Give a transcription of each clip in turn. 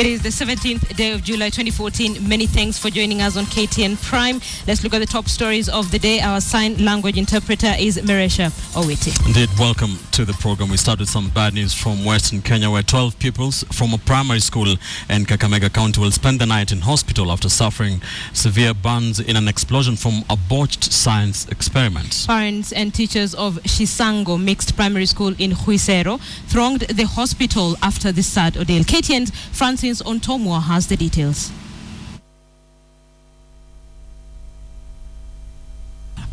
It is the 17th day of July 2014. Many thanks for joining us on KTN Prime. Let's look at the top stories of the day. Our sign language interpreter is Meresha Owiti. Indeed, welcome to the program. We start with some bad news from Western Kenya, where 12 pupils from a primary school in Kakamega County will spend the night in hospital after suffering severe burns in an explosion from a botched science experiment. Parents and teachers of Shisango Mixed Primary School in Huisero thronged the hospital after this sad ordeal. KTN's Francis Ontomwa has the details.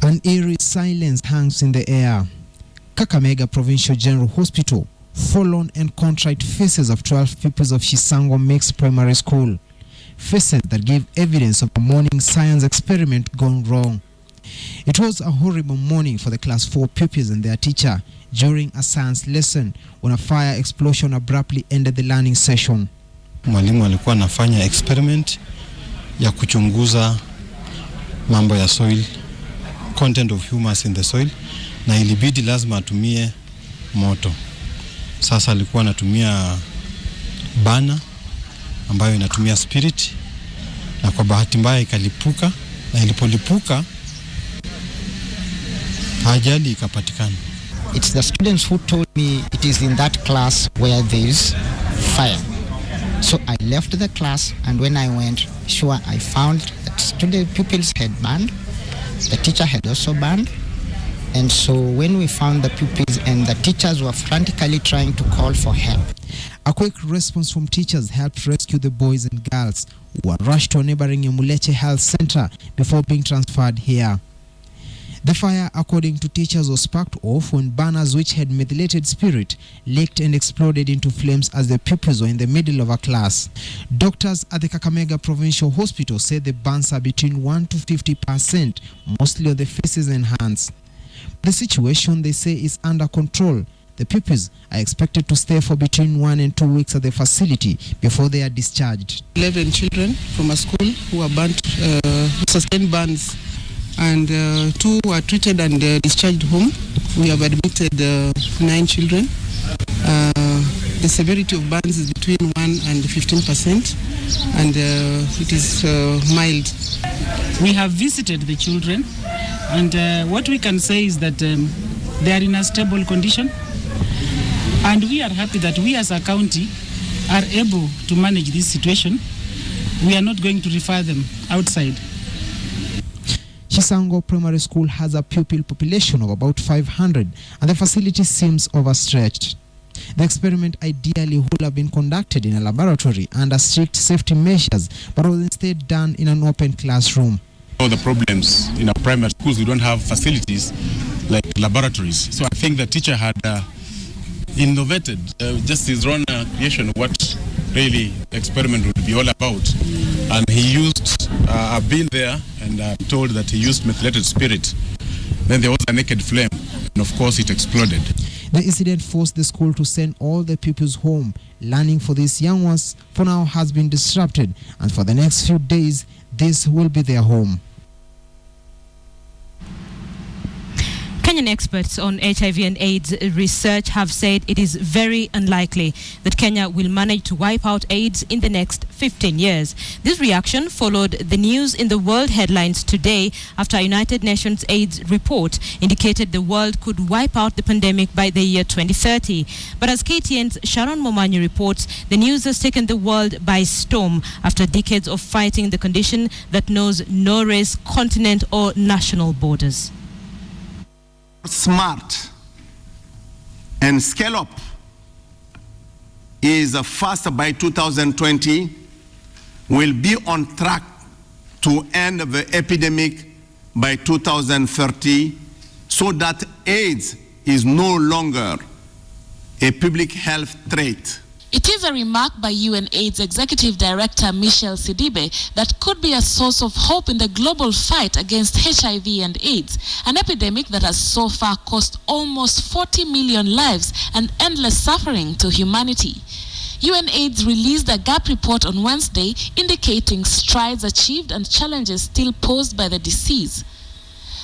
An eerie silence hangs in the air. Kakamega Provincial General Hospital, forlorn and contrite faces of 12 pupils of Shisango Mixed Primary School. Faces that gave evidence of a morning science experiment gone wrong. It was a horrible morning for the class 4 pupils and their teacher during a science lesson when a fire explosion abruptly ended the learning session. Mwalimu alikuwa anafanya experiment ya kuchunguza mambo ya soil, content of humus in the soil, na ilibidi lazima atumie moto. Sasa alikuwa anatumia bana ambayo inatumia spirit, na kwa bahati mbaya ikalipuka, na ilipolipuka ajali ikapatikana. It's the students who told me it is in that class where there is fire. So I left the class, and when I went, sure, I found that student pupils had burned. The teacher had also burned. And so when we found the pupils, and the teachers were frantically trying to call for help. A quick response from teachers helped rescue the boys and girls, who were rushed to a neighboring Emuleche Health Center before being transferred here. The fire, according to teachers, was sparked off when burners which had methylated spirit leaked and exploded into flames as the pupils were in the middle of a class. Doctors at the Kakamega Provincial Hospital say the burns are between 1 to 50%, mostly on the faces and hands. The situation, they say, is under control. The pupils are expected to stay for between 1 and 2 weeks at the facility before they are discharged. 11 children from a school who are burnt, sustained burns, and 2 were treated and discharged home. We have admitted 9 children. The severity of burns is between 1 and 15%, and it is mild. We have visited the children, and what we can say is that they are in a stable condition, and we are happy that we as a county are able to manage this situation. We are not going to refer them outside. Shisango Primary School has a pupil population of about 500, and the facility seems overstretched. The experiment ideally would have been conducted in a laboratory under strict safety measures, but was instead done in an open classroom. All the problems in our primary schools, we don't have facilities like laboratories. So I think the teacher had innovated just his own creation of what really experiment would be all about. And he used, I've been there and I'm told that he used methylated spirit. Then there was a naked flame, and of course it exploded. The incident forced the school to send all the pupils home. Learning for these young ones for now has been disrupted, and for the next few days, this will be their home. Kenyan experts on HIV and AIDS research have said it is very unlikely that Kenya will manage to wipe out AIDS in the next 15 years. This reaction followed the news in the world headlines today after a United Nations AIDS report indicated the world could wipe out the pandemic by the year 2030. But as KTN's Sharon Momanyi reports, the news has taken the world by storm after decades of fighting the condition that knows no race, continent or national borders. Smart and scale up is first by 2020 will be on track to end the epidemic by 2030 so that AIDS is no longer a public health threat. It is a remark by UNAIDS Executive Director Michelle Sidibe that could be a source of hope in the global fight against HIV and AIDS, an epidemic that has so far cost almost 40 million lives and endless suffering to humanity. UNAIDS released a gap report on Wednesday indicating strides achieved and challenges still posed by the disease.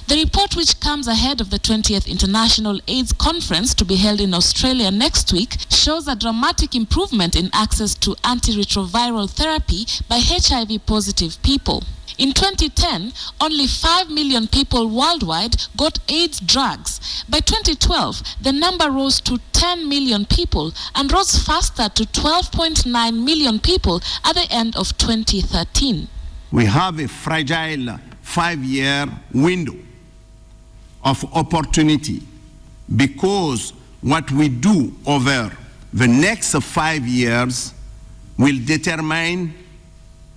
The report, which comes ahead of the 20th International AIDS Conference to be held in Australia next week, shows a dramatic improvement in access to antiretroviral therapy by HIV-positive people. In 2010, only 5 million people worldwide got AIDS drugs. By 2012, the number rose to 10 million people and rose faster to 12.9 million people at the end of 2013. We have a fragile 5-year window of opportunity because what we do over the next 5 years will determine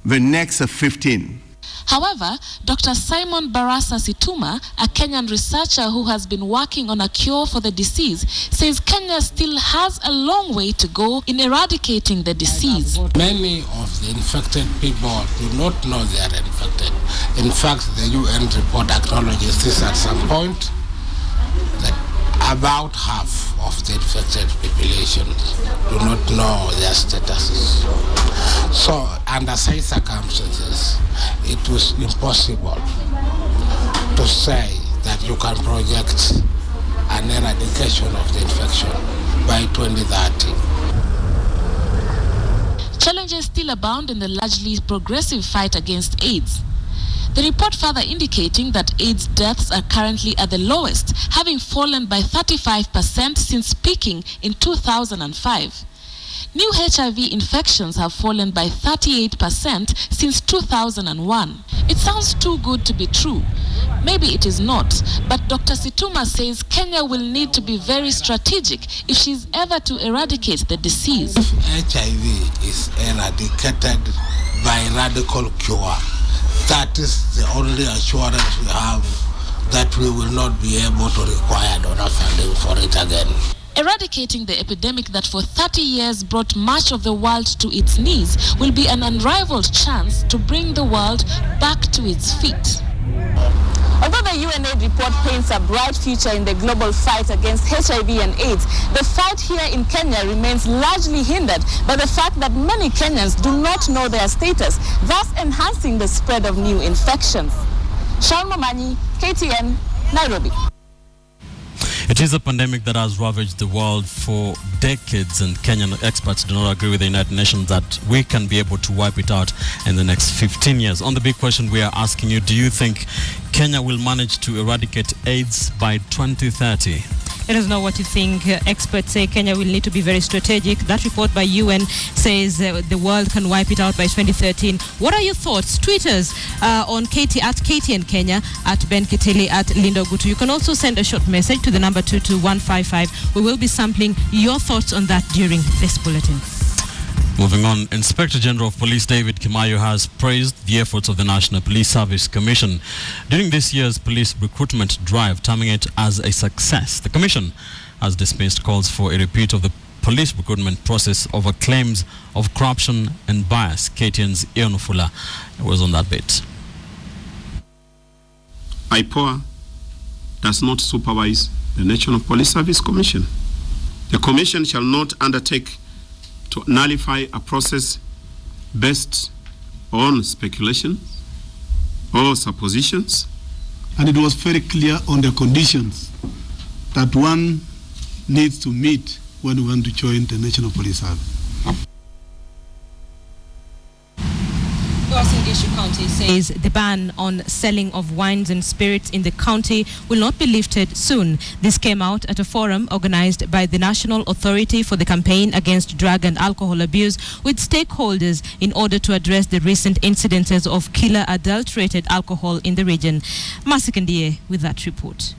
the next 15. However, Dr. Simon Barasa Situma, a Kenyan researcher who has been working on a cure for the disease, says Kenya still has a long way to go in eradicating the disease. Many of the infected people do not know they are infected. In fact, the UN report acknowledges this at some point, that about half of the infected population do not know their statuses. So, under such circumstances, it was impossible to say that you can project an eradication of the infection by 2030. Challenges still abound in the largely progressive fight against AIDS. The report further indicating that AIDS deaths are currently at the lowest, having fallen by 35% since peaking in 2005. New HIV infections have fallen by 38% since 2001. It sounds too good to be true. Maybe it is not, but Dr. Situma says Kenya will need to be very strategic if she's ever to eradicate the disease. If HIV is eradicated by radical cure, that is the only assurance we have that we will not be able to require donor funding for it again. Eradicating the epidemic that for 30 years brought much of the world to its knees will be an unrivaled chance to bring the world back to its feet. Although the UNAID report paints a bright future in the global fight against HIV and AIDS, the fight here in Kenya remains largely hindered by the fact that many Kenyans do not know their status, thus enhancing the spread of new infections. Shollei Momanyi, KTN, Nairobi. It is a pandemic that has ravaged the world for decades, and Kenyan experts do not agree with the United Nations that we can be able to wipe it out in the next 15 years. On the big question we are asking you, do you think Kenya will manage to eradicate AIDS by 2030? Let us know what you think. Experts say Kenya will need to be very strategic. That report by UN says the world can wipe it out by 2013. What are your thoughts? Tweet us on at KTN Kenya, at Ben Kitili, at Lindo Gutu. You can also send a short message to the number 22155. We will be sampling your thoughts on that during this bulletin. Moving on, Inspector General of Police David Kimayo has praised the efforts of the National Police Service Commission during this year's police recruitment drive, terming it as a success. The Commission has dismissed calls for a repeat of the police recruitment process over claims of corruption and bias. KTN's Ian Ufula was on that bit. IPOA does not supervise the National Police Service Commission. The Commission shall not undertake to nullify a process based on speculation or suppositions. And it was very clear on the conditions that one needs to meet when we want to join the National Police Service. Issue County says the ban on selling of wines and spirits in the county will not be lifted soon. This came out at a forum organized by the National Authority for the Campaign Against Drug and Alcohol Abuse with stakeholders in order to address the recent incidences of killer adulterated alcohol in the region. Masikandie with that report.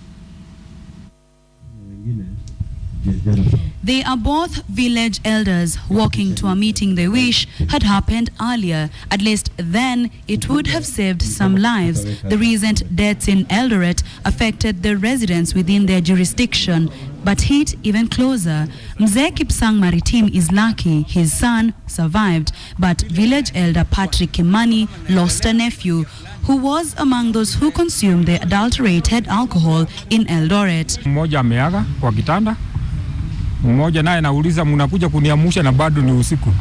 They are both village elders walking to a meeting they wish had happened earlier. At least then it would have saved some lives. The recent deaths in Eldoret affected the residents within their jurisdiction, but hit even closer. Mzee Kipsang Maritim is lucky his son survived, but village elder Patrick Kimani lost a nephew who was among those who consumed the adulterated alcohol in Eldoret. Mmoja ameaga kwa kitanda. Mmoja naye nauliza mnakuja kuniamusha na bado ni usiku.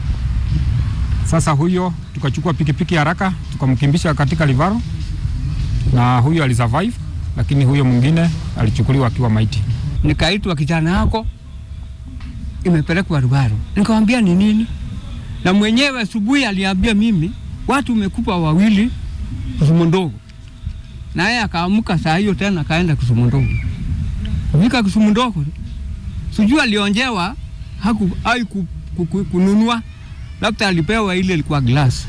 Sasa huyo tukachukua pikipiki haraka tukamkimbisha katika Livaro na huyo alisurvive, lakini huyo mwingine alichukuliwa akiwa maiti. Nikaitwa kijana yako imepelekwa Rugaro. Nikamwambia ni nini? Na mwenyewe asubuhi aliambia mimi watu umekupa wawili Kisumu Ndogo. Na yeye akaamka saa hiyo tena kaenda Kisumu Ndogo. Fika Kisumu Ndogo. Sijui alionjewa kununua, labda alipewa ile ilikuwa glass.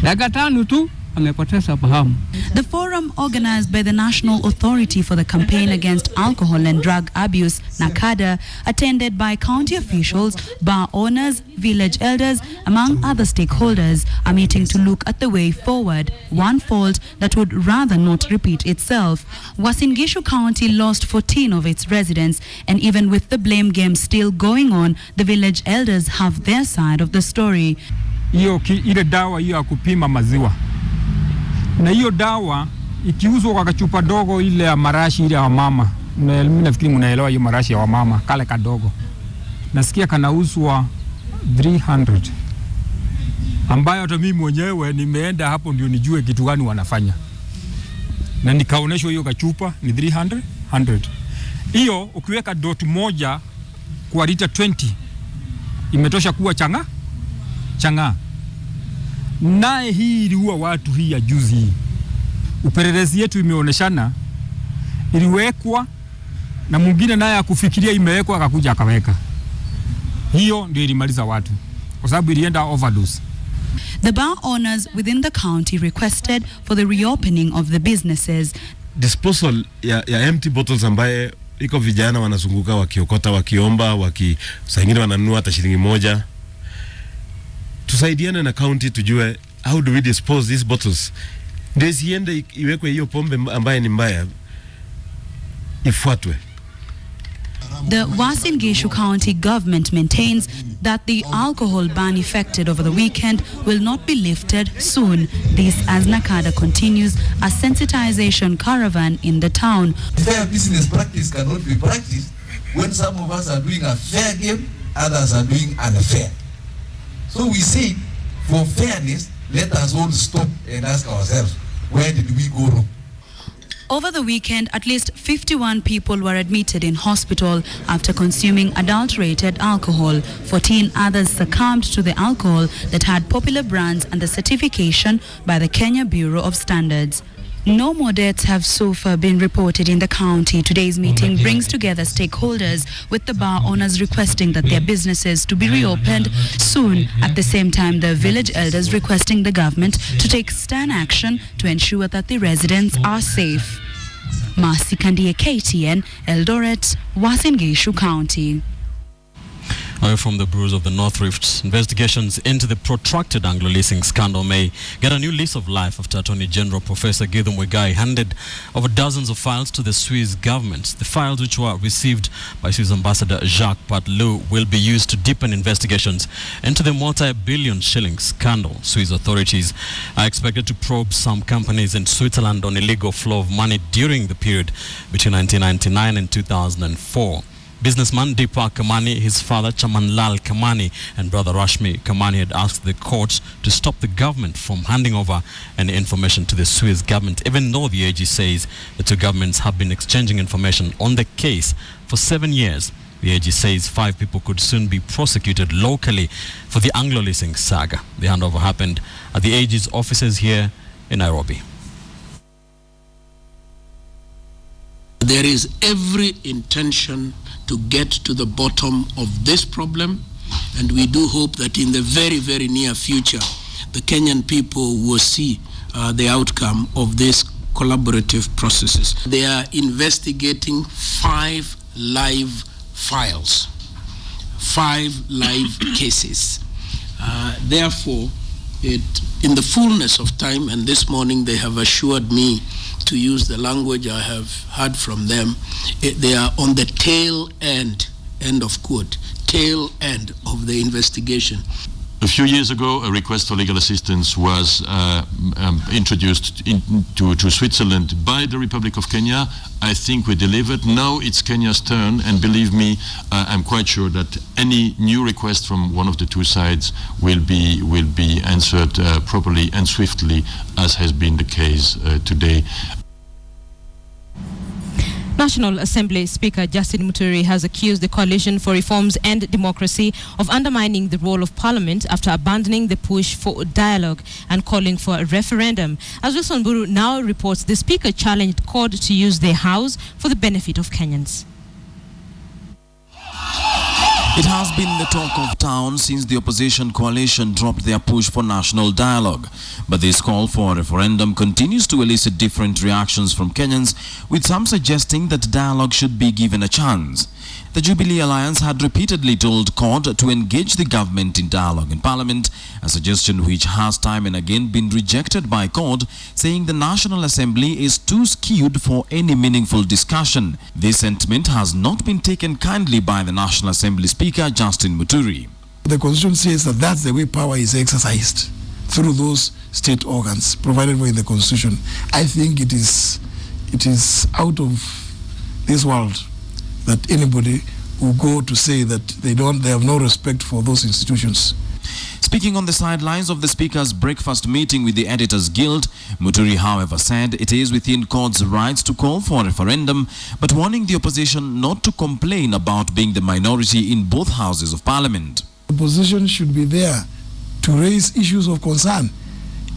Dakika 5 tu amepoteza fahamu. The forum, organized by the National Authority for the Campaign Against Alcohol and Drug Abuse, NACADA, attended by county officials, bar owners, village elders, among other stakeholders, are meeting to look at the way forward, one fault that would rather not repeat itself. Uasin Gishu County lost 14 of its residents, and even with the blame game still going on, the village elders have their side of the story. Ile dawa hiyo ya kupima maziwa. Na hiyo dawa ikiuzwa kwa kachupa dogo ile ya marashi ile ya mama. Mimi nafikiri mnaelewa hiyo marashi ya mama, kale kadogo. Nasikia kanauzwa 300. Ambayo hata mimi mwenyewe nimeenda hapo ndio nijue kitu gani wanafanya. Na nikaoneshwa hiyo kachupa ni 300. Hiyo ukiweka dot moja kwa lita 20 imetosha kuwa changa. Naye hii iliua watu hii ya juzi hii. Upelelezi yetu imeoneshana iliwekwa na mwingine naye akufikiria imewekwa akakuja akaweka. Hiyo ndio ilimaliza watu kwa sababu ilienda overdose. The bar owners within the county requested for the reopening of the businesses. Disposal ya empty bottles ambaye iko vijana wanazunguka wakiokota, wakiomba, saa nyingine wananunua hata shilingi 1. Tusaidiane na county tujue how do we dispose these bottles. Ndio isiende iwekwe hiyo pombe ambaye ni mbaya ifuatwe. The Uasin Gishu County government maintains that the alcohol ban effected over the weekend will not be lifted soon. This as NACADA continues a sensitization caravan in the town. Fair business practice cannot be practiced when some of us are doing a fair game, others are doing unfair. So we say, for fairness, let us all stop and ask ourselves, where did we go wrong? Over the weekend, at least 51 people were admitted in hospital after consuming adulterated alcohol. 14 others succumbed to the alcohol that had popular brands and the certification by the Kenya Bureau of Standards. No more deaths have so far been reported in the county. Today's meeting brings together stakeholders, with the bar owners requesting that their businesses to be reopened soon. At the same time, the village elders requesting the government to take stern action to ensure that the residents are safe. Marcy Kandiye, KTN, Eldoret, Uasin Gishu County. Away from the bruise of the North Rift, investigations into the protracted Anglo Leasing scandal may get a new lease of life after Attorney General Professor Githu Muigai handed over dozens of files to the Swiss government. The files, which were received by Swiss Ambassador Jacques Patlou, will be used to deepen investigations into the multi-billion shilling scandal. Swiss authorities are expected to probe some companies in Switzerland on illegal flow of money during the period between 1999 and 2004. Businessman Deepak Kamani, his father Chaman Lal Kamani, and brother Rashmi Kamani had asked the court to stop the government from handing over any information to the Swiss government, even though the AG says the two governments have been exchanging information on the case for 7 years. The AG says 5 people could soon be prosecuted locally for the Anglo Leasing saga. The handover happened at the AG's offices here in Nairobi. There is every intention to get to the bottom of this problem, and we do hope that in the very, very near future, the Kenyan people will see the outcome of these collaborative processes. They are investigating 5 live files, 5 live cases. Therefore, in the fullness of time, and this morning they have assured me to use the language I have heard from them, they are on the tail end, end of quote, tail end of the investigation. A few years ago, a request for legal assistance was introduced to Switzerland by the Republic of Kenya. I think we delivered. Now it's Kenya's turn, and believe me, I'm quite sure that any new request from one of the two sides will be answered properly and swiftly, as has been the case today. National Assembly Speaker Justin Muturi has accused the Coalition for Reforms and Democracy of undermining the role of Parliament after abandoning the push for dialogue and calling for a referendum. As Wilson Buru now reports, the Speaker challenged CORD to use their House for the benefit of Kenyans. It has been the talk of town since the opposition coalition dropped their push for national dialogue. But this call for a referendum continues to elicit different reactions from Kenyans, with some suggesting that dialogue should be given a chance. The Jubilee Alliance had repeatedly told CORD to engage the government in dialogue in Parliament, a suggestion which has time and again been rejected by CORD, saying the National Assembly is too skewed for any meaningful discussion. This sentiment has not been taken kindly by the National Assembly Speaker Justin Muturi. The Constitution says that that's the way power is exercised, through those state organs provided for in the Constitution. I think it is out of this world that anybody will go to say that they have no respect for those institutions. Speaking on the sidelines of the Speaker's breakfast meeting with the Editors Guild, Muturi, however, said it is within CORD's rights to call for a referendum, but warning the opposition not to complain about being the minority in both houses of Parliament. The opposition should be there to raise issues of concern.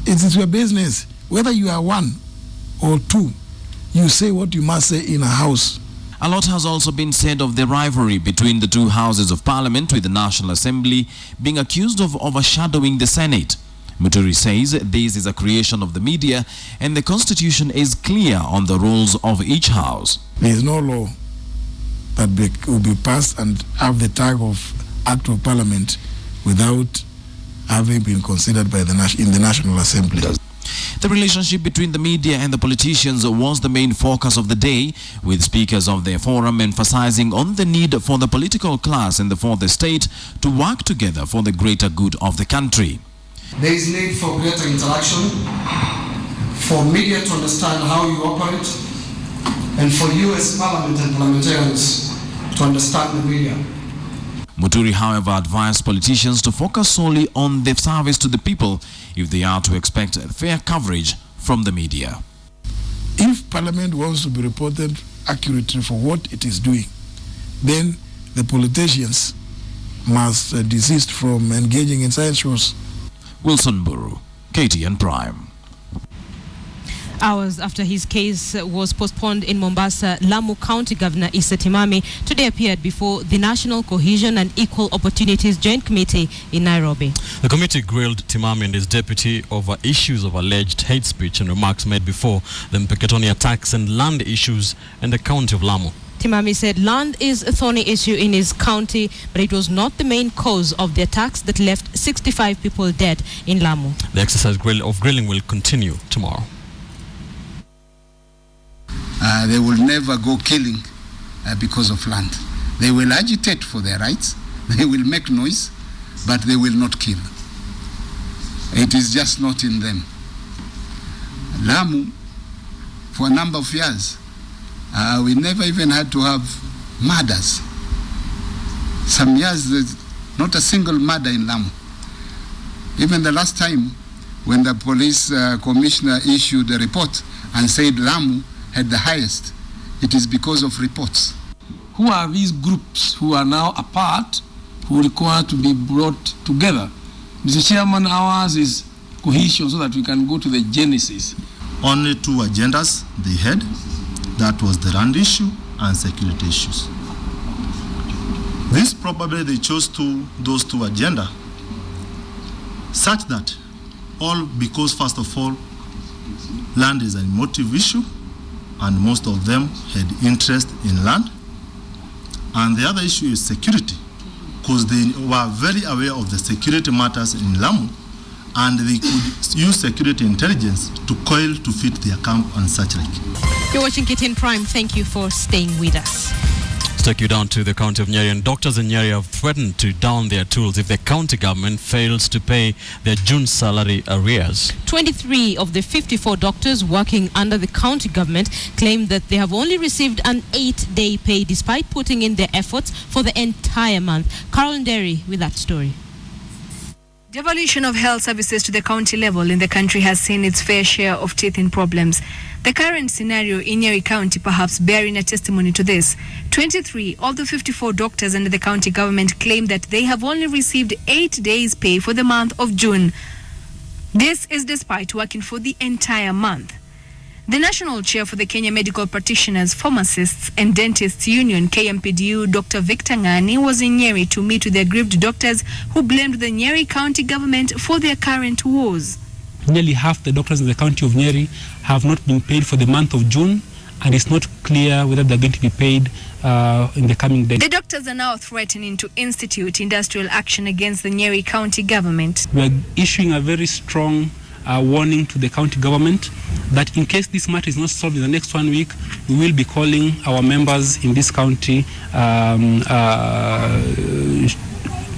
It is your business. Whether you are one or two, you say what you must say in a house. A lot has also been said of the rivalry between the two houses of Parliament, with the National Assembly being accused of overshadowing the Senate. Muturi says this is a creation of the media and the Constitution is clear on the roles of each house. There is no law that will be passed and have the tag of Act of Parliament without having been considered by in the National Assembly. The relationship between the media and the politicians was the main focus of the day, with speakers of the forum emphasizing on the need for the political class in the fourth estate to work together for the greater good of the country. There is need for greater interaction, for media to understand how you operate, and for you as Parliament and parliamentarians to understand the media. Muturi, however, advised politicians to focus solely on the service to the people if they are to expect fair coverage from the media. If Parliament wants to be reported accurately for what it is doing, then the politicians must desist from engaging in side shows. Wilson Buru, KTN Prime. Hours after his case was postponed in Mombasa, Lamu County Governor Issa Timamy today appeared before the National Cohesion and Equal Opportunities Joint Committee in Nairobi. The committee grilled Timamy and his deputy over issues of alleged hate speech and remarks made before the Mpeketoni attacks and land issues in the county of Lamu. Timamy said land is a thorny issue in his county, but it was not the main cause of the attacks that left 65 people dead in Lamu. The exercise of grilling will continue tomorrow. They will never go killing because of land. They will agitate for their rights, they will make noise, but they will not kill. It is just not in them. Lamu, for a number of years, we never even had to have murders. Some years, there's not a single murder in Lamu. Even the last time when the police commissioner issued a report and said Lamu had the highest, it is because of reports. Who are these groups who are now apart, who require to be brought together? Mr. Chairman, ours is cohesion, so that we can go to the genesis. Only two agendas they had, that was the land issue and security issues. This probably they chose those two agendas such that because first of all, land is an emotive issue, and most of them had interest in land. And the other issue is security, because they were very aware of the security matters in Lamu, and they could use security intelligence to coil to fit their camp and such like. You're watching KTN Prime. Thank you for staying with us. Let's take you down to the county of Nyeri, and doctors in Nyeri have threatened to down their tools if the county government fails to pay their June salary arrears. 23 of the 54 doctors working under the county government claim that they have only received an 8-day pay despite putting in their efforts for the entire month. Carol Nyeri with that story. Devolution of health services to the county level in the country has seen its fair share of teething problems. The current scenario in Nyeri County perhaps bearing a testimony to this. 23 of the 54 doctors under the county government claim that they have only received 8 days' pay for the month of June. This is despite working for the entire month. The national chair for the Kenya Medical Practitioners, Pharmacists and Dentists Union, KMPDU, Dr. Victor Ngani, was in Nyeri to meet with the aggrieved doctors who blamed the Nyeri County government for their current woes. Nearly half the doctors in the county of Nyeri have not been paid for the month of June, and it's not clear whether they're going to be paid in the coming days. The doctors are now threatening to institute industrial action against the Nyeri County government. We are issuing a very strong warning to the county government that in case this matter is not solved in the next 1 week, we will be calling our members in this county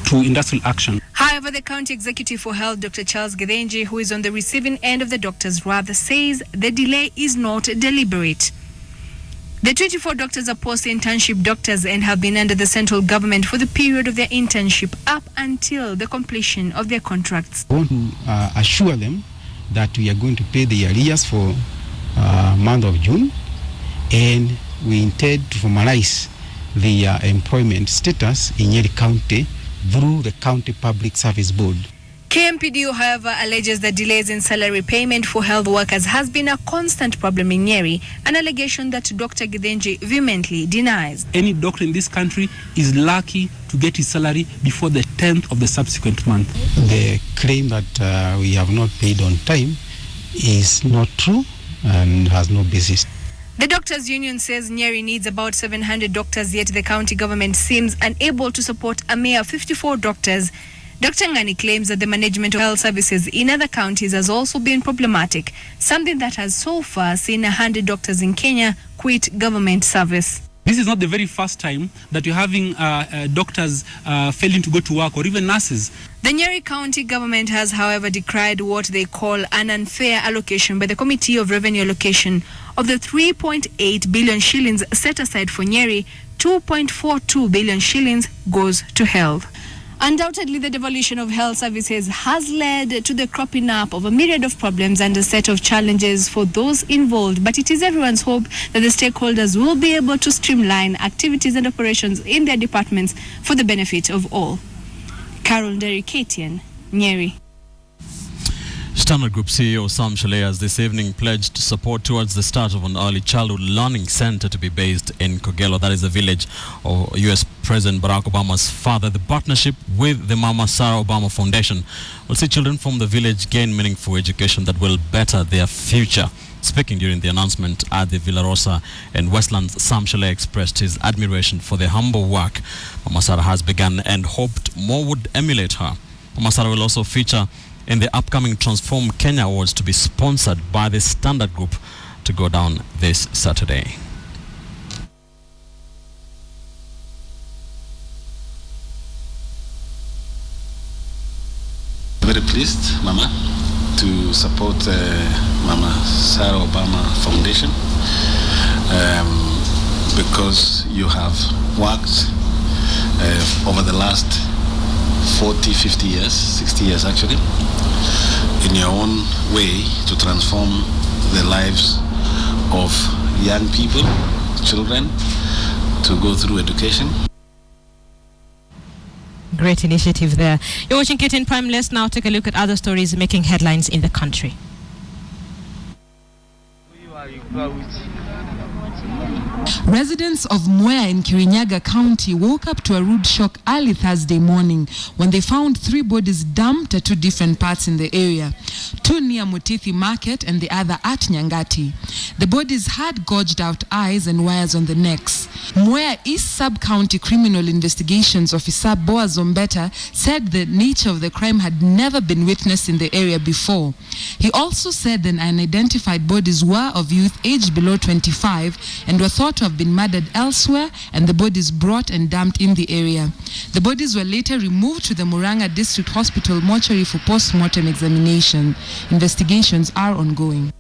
to industrial action. However, the County Executive for Health, Dr. Charles Gethenji, who is on the receiving end of the doctors' wrath, says the delay is not deliberate. The 24 doctors are post-internship doctors and have been under the central government for the period of their internship up until the completion of their contracts. I want to assure them that we are going to pay the arrears for month of June, and we intend to formalize the employment status in Nyeri County through the County Public Service Board. KMPDU, however, alleges that delays in salary payment for health workers has been a constant problem in Nyeri, an allegation that Dr. Gethenji vehemently denies. Any doctor in this country is lucky to get his salary before the 10th of the subsequent month. The claim that we have not paid on time is not true and has no basis. The Doctors' Union says Nyeri needs about 700 doctors, yet the county government seems unable to support a mere 54 doctors. Dr. Ngani claims that the management of health services in other counties has also been problematic, something that has so far seen 100 doctors in Kenya quit government service. This is not the very first time that you're having doctors failing to go to work, or even nurses. The Nyeri County government has, however, decried what they call an unfair allocation by the Committee of Revenue Allocation. Of the 3.8 billion shillings set aside for Nyeri, 2.42 billion shillings goes to health. Undoubtedly, the devolution of health services has led to the cropping up of a myriad of problems and a set of challenges for those involved, but it is everyone's hope that the stakeholders will be able to streamline activities and operations in their departments for the benefit of all. Carol Nderi, KTN, Nyeri. Standard Group CEO Sam Shollei has this evening pledged support towards the start of an early childhood learning center to be based in Kogelo. That is the village of U.S. President Barack Obama's father. The partnership with the Mama Sarah Obama Foundation will see children from the village gain meaningful education that will better their future. Speaking during the announcement at the Villarosa and Westlands, Sam Shollei expressed his admiration for the humble work Mama Sarah has begun and hoped more would emulate her. Mama Sarah will also feature in the upcoming Transform Kenya Awards to be sponsored by the Standard Group to go down this Saturday. Very pleased, Mama, to support Mama Sarah Obama Foundation because you have worked over the last 40, 50 years, 60 years actually, in your own way to transform the lives of young people, children, to go through education. Great initiative there. You're watching KTN Prime. Let's now take a look at other stories making headlines in the country. Residents of Mwea in Kirinyaga County woke up to a rude shock early Thursday morning when they found 3 bodies dumped at 2 different parts in the area, 2 near Mutithi Market and the other at Nyangati. The bodies had gouged out eyes and wires on the necks. Mwea East Sub-County Criminal Investigations Officer Boaz Ombeta said the nature of the crime had never been witnessed in the area before. He also said the unidentified bodies were of youth aged below 25 and were thought to have been murdered elsewhere, and the bodies brought and dumped in the area. The bodies were later removed to the Muranga District Hospital mortuary for post-mortem examination. Investigations are ongoing.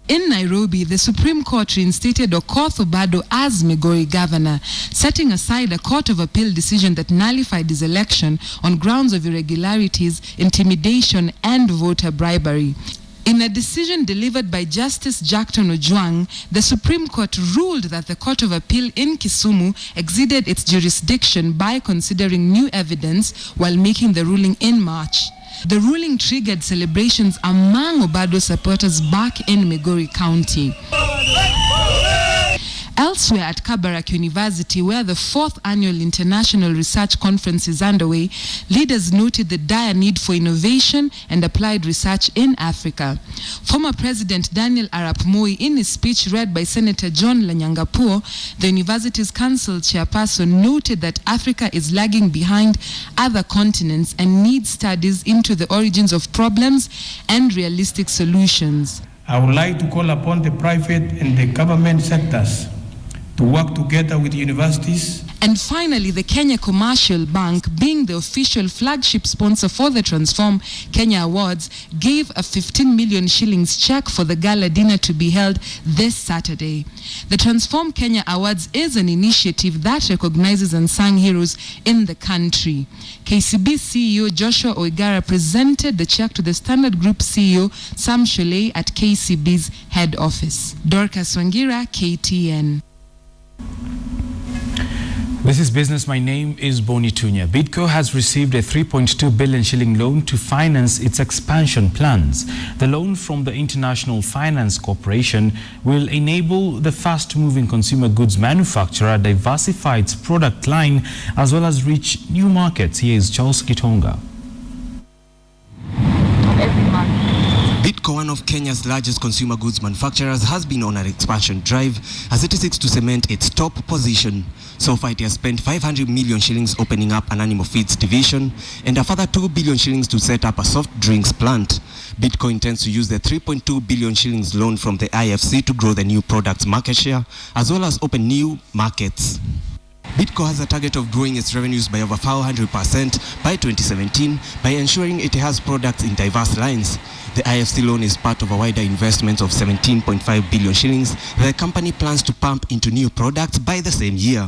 In Nairobi, the Supreme Court reinstated Okoth Obado as Migori governor, setting aside a Court of Appeal decision that nullified his election on grounds of irregularities, intimidation, and voter bribery. In a decision delivered by Justice Jackton Ojwang, the Supreme Court ruled that the Court of Appeal in Kisumu exceeded its jurisdiction by considering new evidence while making the ruling in March. The ruling triggered celebrations among Obado supporters back in Migori County. Elsewhere at Kabarak University, where the 4th Annual International Research Conference is underway, leaders noted the dire need for innovation and applied research in Africa. Former President Daniel Arap Moi, in his speech read by Senator John Lanyangapuo, the university's council chairperson, noted that Africa is lagging behind other continents and needs studies into the origins of problems and realistic solutions. I would like to call upon the private and the government sectors to work together with universities. And finally, the Kenya Commercial Bank, being the official flagship sponsor for the Transform Kenya Awards, gave a 15 million shillings check for the gala dinner to be held this Saturday. The Transform Kenya Awards is an initiative that recognizes unsung heroes in the country. KCB CEO Joshua Oigara presented the check to the Standard Group CEO Sam Shollei at KCB's head office. Dorcas Wangira, KTN. This is Business. My name is Boni Tunya. Bidco has received a 3.2 billion shilling loan to finance its expansion plans. The loan from the International Finance Corporation will enable the fast-moving consumer goods manufacturer diversify its product line as well as reach new markets. Here is Charles Kitonga. Bidco, one of Kenya's largest consumer goods manufacturers, has been on an expansion drive as it seeks to cement its top position. So far, it has spent 500 million shillings opening up an animal feeds division and a further 2 billion shillings to set up a soft drinks plant. Bidco intends to use the 3.2 billion shillings loan from the IFC to grow the new product's market share as well as open new markets. Bidco has a target of growing its revenues by over 400% by 2017 by ensuring it has products in diverse lines. The IFC loan is part of a wider investment of 17.5 billion shillings that the company plans to pump into new products by the same year.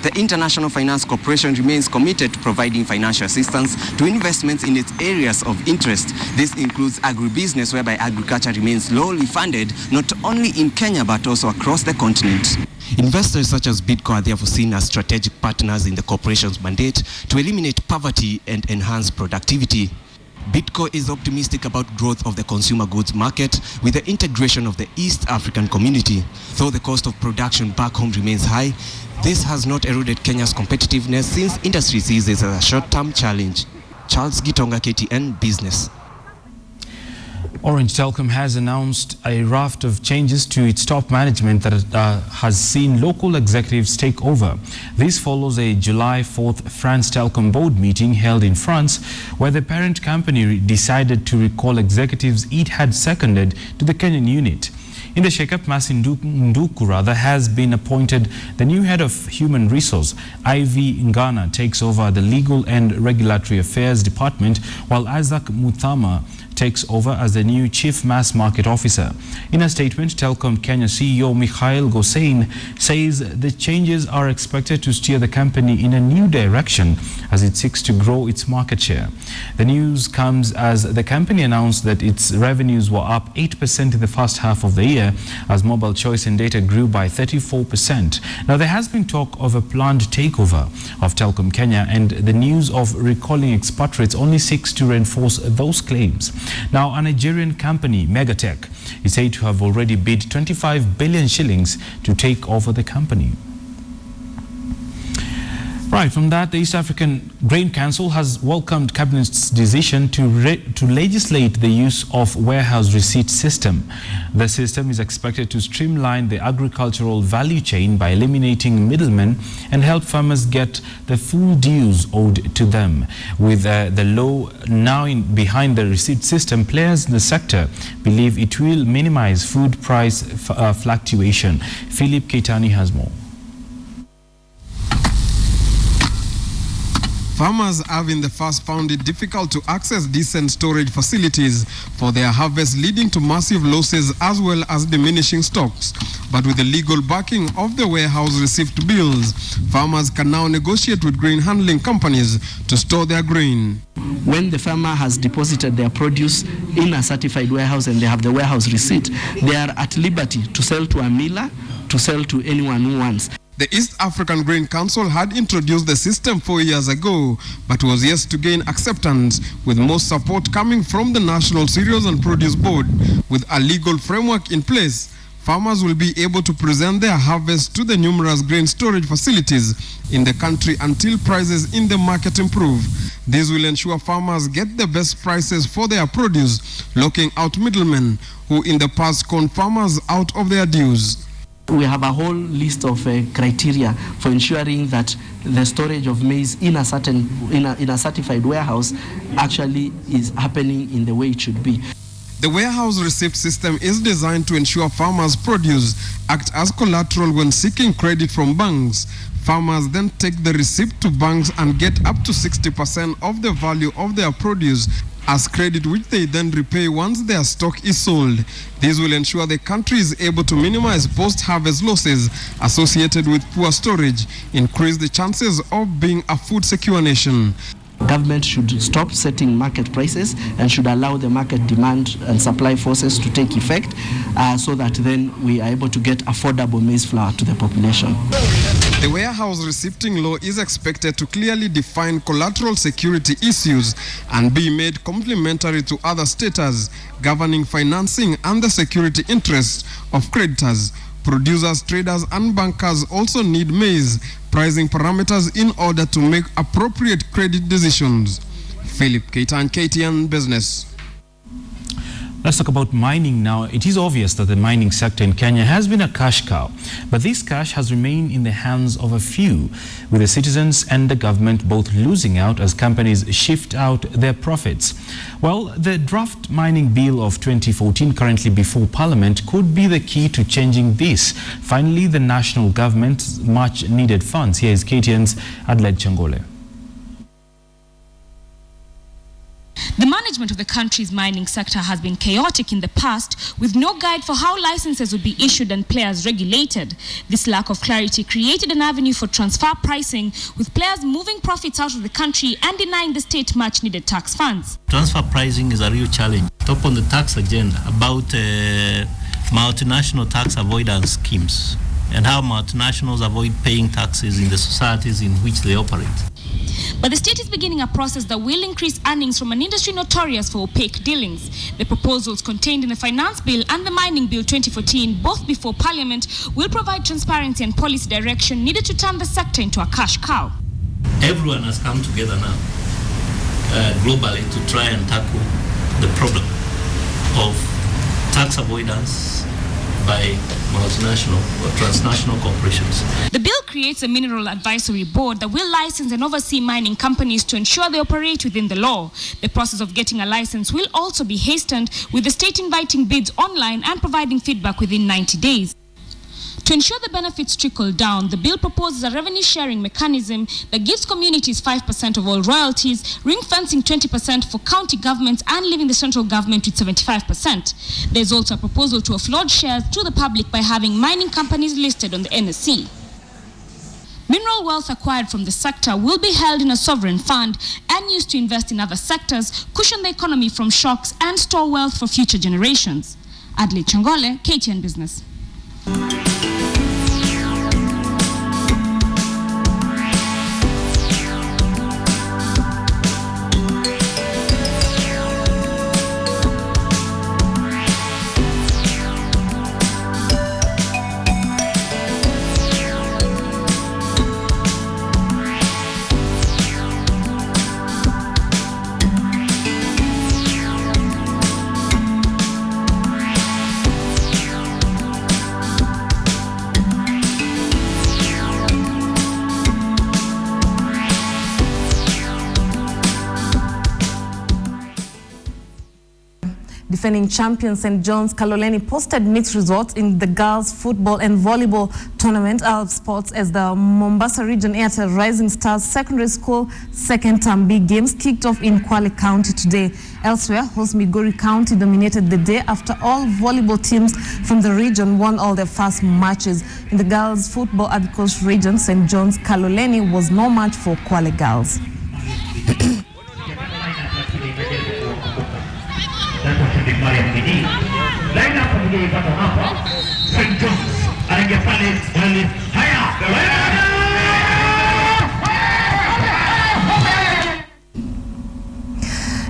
The International Finance Corporation remains committed to providing financial assistance to investments in its areas of interest. This includes agribusiness, whereby agriculture remains lowly funded, not only in Kenya but also across the continent. Investors such as Bidco are therefore seen as strategic partners in the corporation's mandate to eliminate poverty and enhance productivity. Bidco is optimistic about growth of the consumer goods market with the integration of the East African community. Though the cost of production back home remains high, this has not eroded Kenya's competitiveness since industry sees this as a short-term challenge. Charles Gitonga, KTN Business. Orange Telecom has announced a raft of changes to its top management that has seen local executives take over. This follows a July 4th France Telecom board meeting held in France, where the parent company decided to recall executives it had seconded to the Kenyan unit. In the shake-up, Masin Ndukura has been appointed the new head of human resource. Ivy Ngana takes over the legal and regulatory affairs department, while Isaac Muthama takes over as the new Chief Mass Market Officer. In a statement, Telkom Kenya CEO Mikhail Gosein says the changes are expected to steer the company in a new direction as it seeks to grow its market share. The news comes as the company announced that its revenues were up 8% in the first half of the year as mobile choice and data grew by 34%. Now, there has been talk of a planned takeover of Telkom Kenya, and the news of recalling expatriates only seeks to reinforce those claims. Now, a Nigerian company, Megatech, is said to have already bid 25 billion shillings to take over the company. Right, from that, the East African Grain Council has welcomed Cabinet's decision to legislate the use of warehouse receipt system. The system is expected to streamline the agricultural value chain by eliminating middlemen and help farmers get the full dues owed to them. With the law now behind the receipt system, players in the sector believe it will minimize food price fluctuation. Philip Keitani has more. Farmers have in the past found it difficult to access decent storage facilities for their harvest, leading to massive losses as well as diminishing stocks. But with the legal backing of the warehouse receipt bills, farmers can now negotiate with grain handling companies to store their grain. When the farmer has deposited their produce in a certified warehouse and they have the warehouse receipt, they are at liberty to sell to a miller, to sell to anyone who wants. The East African Grain Council had introduced the system 4 years ago, but was yet to gain acceptance, with most support coming from the National Cereals and Produce Board. With a legal framework in place, farmers will be able to present their harvest to the numerous grain storage facilities in the country until prices in the market improve. This will ensure farmers get the best prices for their produce, locking out middlemen who in the past con farmers out of their dues. We have a whole list of criteria for ensuring that the storage of maize in a certified warehouse actually is happening in the way it should be. The warehouse receipt system is designed to ensure farmers' produce act as collateral when seeking credit from banks. Farmers then take the receipt to banks and get up to 60% of the value of their produce as credit, which they then repay once their stock is sold. This will ensure the country is able to minimize post-harvest losses associated with poor storage, increase the chances of being a food secure nation. Government should stop setting market prices and should allow the market demand and supply forces to take effect so that then we are able to get affordable maize flour to the population. The warehouse receipting law is expected to clearly define collateral security issues and be made complementary to other status governing financing and the security interests of creditors. Producers, traders, and bankers also need maize pricing parameters in order to make appropriate credit decisions. Philip Keitan, KTN Business. Let's talk about mining now. It is obvious that the mining sector in Kenya has been a cash cow, but this cash has remained in the hands of a few, with the citizens and the government both losing out as companies shift out their profits. Well, the draft mining bill of 2014 currently before Parliament could be the key to changing this. Finally, the national government's much needed funds. Here is KTN's Adulterated. The management of the country's mining sector has been chaotic in the past, with no guide for how licenses would be issued and players regulated. This lack of clarity created an avenue for transfer pricing, with players moving profits out of the country and denying the state much-needed tax funds. Transfer pricing is a real challenge. Top on the tax agenda about multinational tax avoidance schemes and how multinationals avoid paying taxes in the societies in which they operate. But the state is beginning a process that will increase earnings from an industry notorious for opaque dealings. The proposals contained in the Finance Bill and the Mining Bill 2014, both before Parliament, will provide transparency and policy direction needed to turn the sector into a cash cow. Everyone has come together now, globally, to try and tackle the problem of tax avoidance by multinational or transnational corporations. The bill creates a mineral advisory board that will license and oversee mining companies to ensure they operate within the law. The process of getting a license will also be hastened, with the state inviting bids online and providing feedback within 90 days. To ensure the benefits trickle down, the bill proposes a revenue sharing mechanism that gives communities 5% of all royalties, ring-fencing 20% for county governments and leaving the central government with 75%. There's also a proposal to offload shares to the public by having mining companies listed on the NSE. Mineral wealth acquired from the sector will be held in a sovereign fund and used to invest in other sectors, cushion the economy from shocks, and store wealth for future generations. Adley Changole, KTN Business. Defending champion St. John's Kaloleni posted mixed results in the girls' football and volleyball tournament of sports as the Mombasa Region Airtel Rising Stars Secondary School second term B games kicked off in Kwale County today. Elsewhere, host Migori County dominated the day after all volleyball teams from the region won all their first matches. In the girls' football at the Coast Region, St. John's Kaloleni was no match for Kwale girls.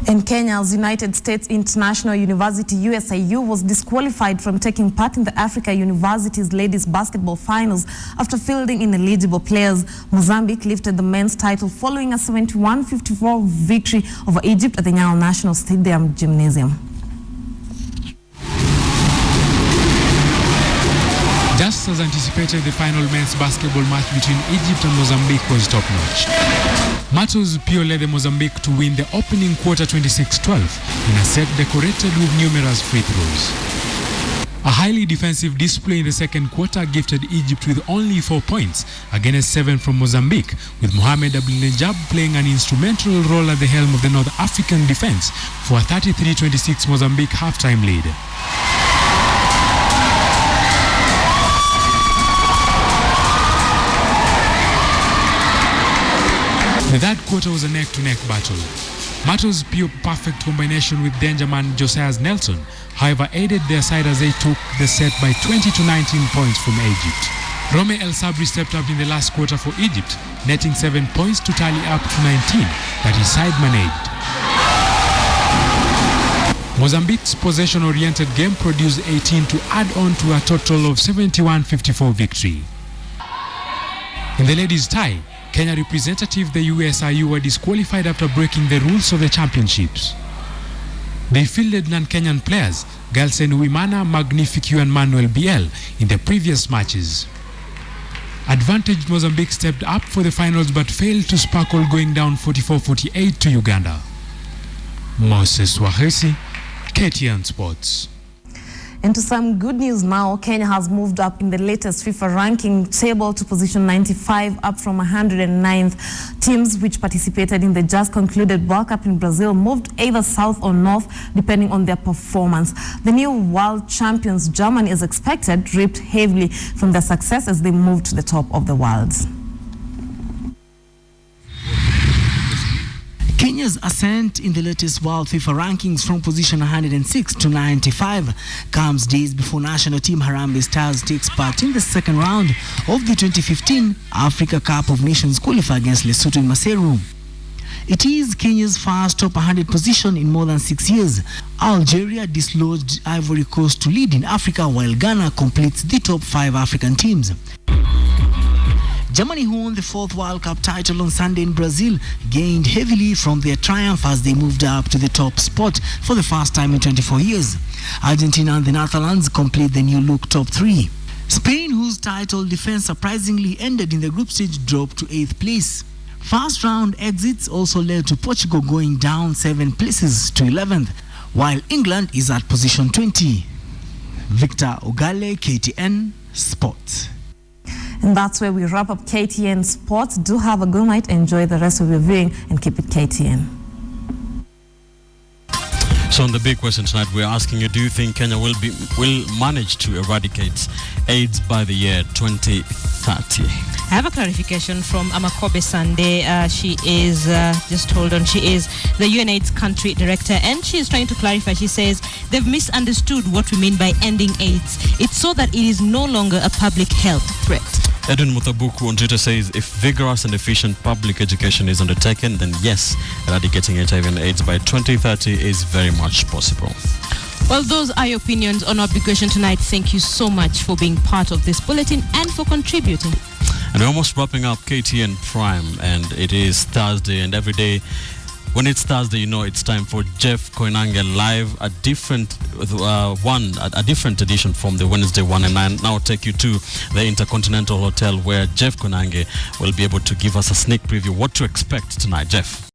In Kenya's United States International University, USIU, was disqualified from taking part in the Africa University's ladies basketball finals after fielding ineligible players. Mozambique lifted the men's title following a 71-54 victory over Egypt at the Nyeri National Stadium Gymnasium. Just as anticipated, the final men's basketball match between Egypt and Mozambique was top-notch. Matos Pio led the Mozambique to win the opening quarter 26-12 in a set decorated with numerous free throws. A highly defensive display in the second quarter gifted Egypt with only 4 points against 7 from Mozambique, with Mohamed Abdelnejab playing an instrumental role at the helm of the North African defense for a 33-26 Mozambique halftime lead. The third quarter was a neck-to-neck battle. Matos' pure perfect combination with Dangerman Josias Nelson, however, aided their side as they took the set by 20 to 19 points from Egypt. Rome El Sabri stepped up in the last quarter for Egypt, netting 7 points to tally up to 19 that his side managed. Mozambique's possession-oriented game produced 18 to add on to a total of 71-54 victory. In the ladies' tie, Kenya representative the USIU were disqualified after breaking the rules of the championships. They fielded non-Kenyan players, Galsen Uimana, Magnificu and Manuel Biel, in the previous matches. Advantaged Mozambique stepped up for the finals but failed to sparkle, going down 44-48 to Uganda. Moses Wahesi, KTN Sports. And to some good news now, Kenya has moved up in the latest FIFA ranking table to position 95, up from 109th. Teams which participated in the just concluded World Cup in Brazil moved either south or north, depending on their performance. The new world champions, Germany, is expected, reaped heavily from their success as they move to the top of the world. Kenya's ascent in the latest World FIFA rankings from position 106 to 95 comes days before national team Harambee Stars takes part in the second round of the 2015 Africa Cup of Nations qualifier against Lesotho in Maseru. It is Kenya's first top 100 position in more than 6 years. Algeria dislodged Ivory Coast to lead in Africa, while Ghana completes the top 5 African teams. Germany, who won the 4th World Cup title on Sunday in Brazil, gained heavily from their triumph as they moved up to the top spot for the first time in 24 years. Argentina and the Netherlands complete the new look top 3. Spain, whose title defense surprisingly ended in the group stage, dropped to 8th place. First round exits also led to Portugal going down 7 places to 11th, while England is at position 20. Victor Ogale, KTN Sports. And that's where we wrap up KTN Sports. Do have a good night, enjoy the rest of your viewing, and keep it KTN. So on the big question tonight, we're asking you, do you think Kenya will manage to eradicate AIDS by the year 2030? I have a clarification from Amakobe Sande. She is, just hold on, she is the UNAIDS country director, and she is trying to clarify. She says they've misunderstood what we mean by ending AIDS. It's so that it is no longer a public health threat. Edwin Mutabuku on Twitter says, if vigorous and efficient public education is undertaken, then yes, eradicating HIV and AIDS by 2030 is very much possible. Well, those are your opinions on our big question tonight. Thank you so much for being part of this bulletin and for contributing. And we're almost wrapping up KTN Prime, and it is Thursday, and every day when it's Thursday, you know it's time for Jeff Koinange Live, a different edition from the Wednesday one, and I now take you to the Intercontinental Hotel where Jeff Koinange will be able to give us a sneak preview what to expect tonight. Jeff.